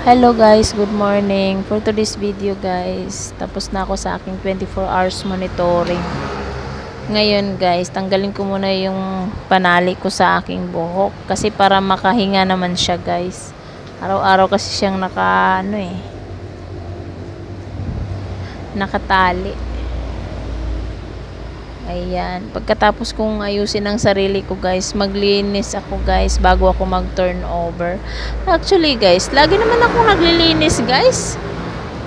Hello guys, good morning. For today's video guys, tapos na ako sa aking 24 hours monitoring. Ngayon guys, tanggalin ko muna yung panali ko sa aking buhok kasi para makahinga naman siya guys. Araw-araw kasi siyang nakatali. Ayan, pagkatapos kong ayusin ang sarili ko guys, maglinis ako guys bago ako mag-turnover. Actually guys, lagi naman ako naglilinis guys.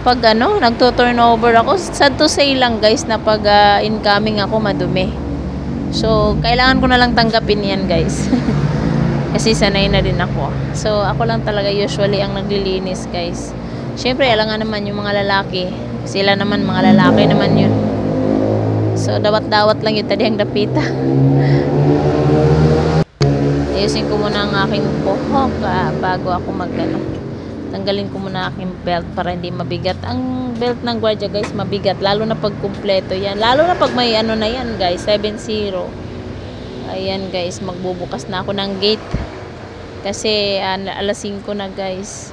Pag nagto-turnover ako, sad to say lang guys na pag incoming ako madumi. So, kailangan ko na lang tanggapin yan guys. Kasi sanay na din ako. So, ako lang talaga usually ang naglilinis guys. Syempre, alangan naman yung mga lalaki. Sila naman, mga lalaki naman yun. So, dawat-dawat lang yung tadi ang dapita. Ayusin ko muna ang aking buhok bago ako tanggalin ko muna aking belt para hindi mabigat. Ang belt ng gwardiya guys, mabigat. Lalo na pag kumpleto yan. Lalo na pag may na yan guys, 7-0. Ayan guys, magbubukas na ako ng gate. Kasi alas 5 na guys.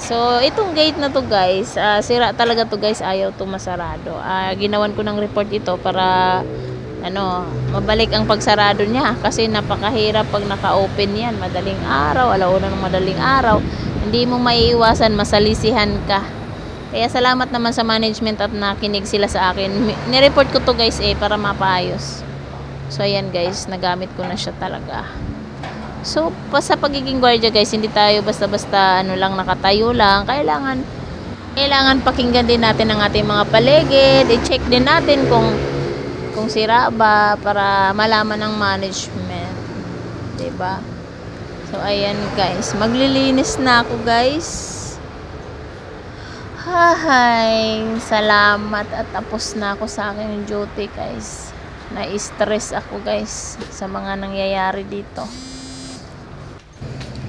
So, itong gate na to guys, sira talaga to guys, ayaw to masarado. Ginawan ko ng report ito para mabalik ang pagsarado niya kasi napakahirap pag naka-open yan. Madaling araw, alauna ng madaling araw. Hindi mo maiiwasan, masalisihan ka. Kaya salamat naman sa management at nakinig sila sa akin. Nireport ko to guys para mapaayos. So, ayan guys, nagamit ko na siya talaga. So, sa pagiging gwardiya guys, hindi tayo basta-basta lang nakatayo lang. Kailangan pakinggan din natin ang ating mga paligid. I-check din natin kung sira ba para malaman ng management. 'Di ba? So, ayan guys, maglilinis na ako guys. Hi, salamat at tapos na ako sa aking duty guys. Na-stress ako guys sa mga nangyayari dito.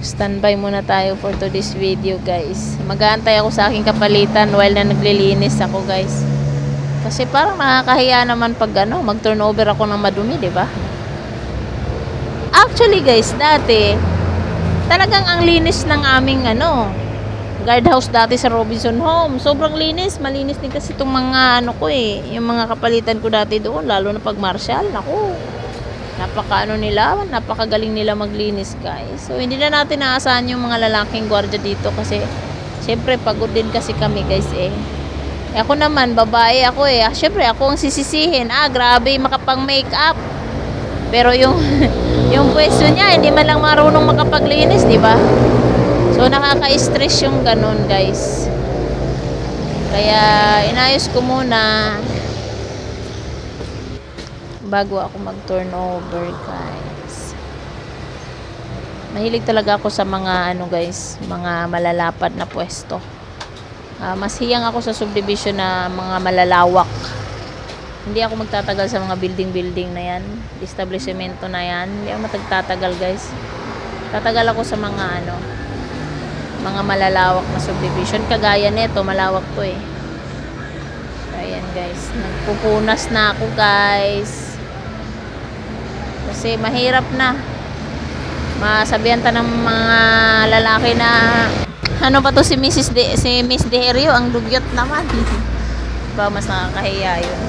Standby muna tayo for today's video guys. Mag-aantay ako sa aking kapalitan while na naglilinis ako guys. Kasi parang nakakahiya naman pag mag-turnover ako ng madumi, 'di ba? Actually guys, dati talagang ang linis ng aming guardhouse dati sa Robinson Home. Sobrang linis, malinis din kasi itong mga yung mga kapalitan ko dati doon, lalo na pag Marshall. Naku, napakagaling nila maglinis guys. So hindi na natin naasahan yung mga lalaking gwardiya dito kasi syempre pagod din kasi kami guys ako naman babae ako syempre ako ang sisisihin. Grabe makapang makeup, pero yung yung pwesto niya hindi man lang marunong makapaglinis, di ba? So nakaka-stress yung ganun guys, kaya inayos ko muna bago ako mag-turnover guys. Mahilig talaga ako sa mga guys, mga malalapad na pwesto. Mas hiyang ako sa subdivision na mga malalawak. Hindi ako magtatagal sa mga building na yan, establishmento na yan. Hindi ako magtatagal guys. Tatagal ako sa mga mga malalawak na subdivision. Kagaya nito, malawak to Ayan guys, nagpupunas na ako guys. Kasi mahirap na. Masabihan ta ng mga lalaki na pa to si Miss Deherio, ang dugyot naman. Diba, mas nakakahiya yun.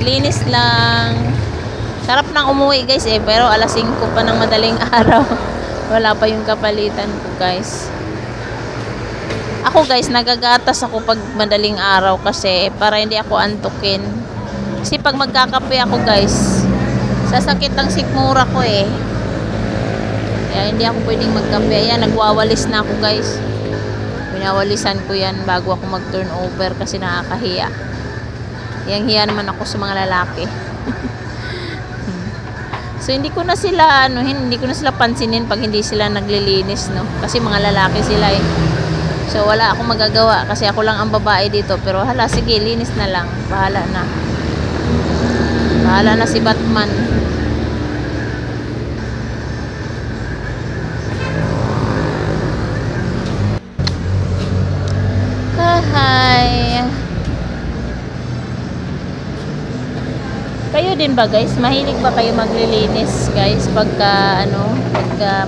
Linis lang. Sarap nang umuwi guys pero alas 5 pa ng madaling araw. Wala pa yung kapalitan ko guys. Ako guys, nagagatas ako pag madaling araw kasi para hindi ako antukin. Kasi pag magkakape ako guys, sasakit ang sikmura ko kaya hindi ako pwedeng magkape. Ayan, nagwawalis na ako guys. Winawalisan ko yan bago ako mag-turnover kasi nakakahiya. Hiya naman ako sa mga lalaki. So hindi ko na sila pansinin pag hindi sila naglilinis kasi mga lalaki sila So wala akong magagawa kasi ako lang ang babae dito, pero hala, sige, linis na lang. Bahala na si Batman. Hi. Kayo din ba guys? Mahilig ba kayo maglilinis guys pagka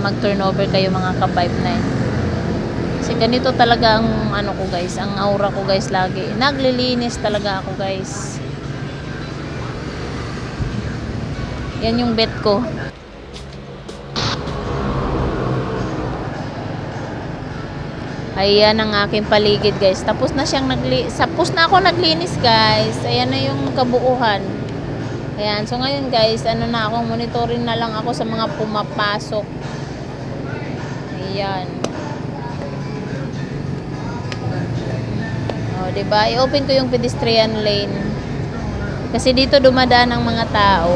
mag-turnover kayo mga ka-5-9? Kasi ganito talaga ang ko guys, ang aura ko guys lagi. Naglilinis talaga ako guys. Yan yung bet ko. Ayan ang aking paligid guys. Tapos na ako naglinis guys. Ayan na yung kabuuhan. Ayan. So ngayon guys, na ako, monitoring na lang ako sa mga pumapasok. Ayan. O, diba? I-open ko yung pedestrian lane. Kasi dito dumadaan ang mga tao.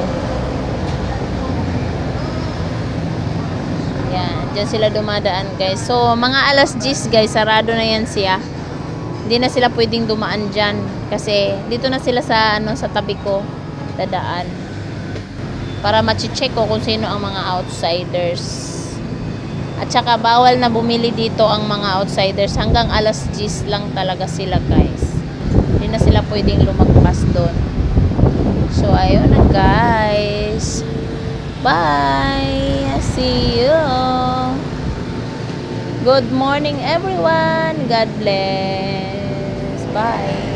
Diyan sila dumadaan guys. So mga alas 10 guys, sarado na yan siya. Hindi na sila pwedeng dumaan dyan. Kasi dito na sila sa sa tabi ko dadaan. Para ma-check ko kung sino ang mga outsiders. At saka bawal na bumili dito ang mga outsiders. Hanggang alas 10 lang talaga sila guys. Hindi na sila pwedeng lumagpas doon. So ayun na guys. Bye! See you! Good morning everyone! God bless! Bye!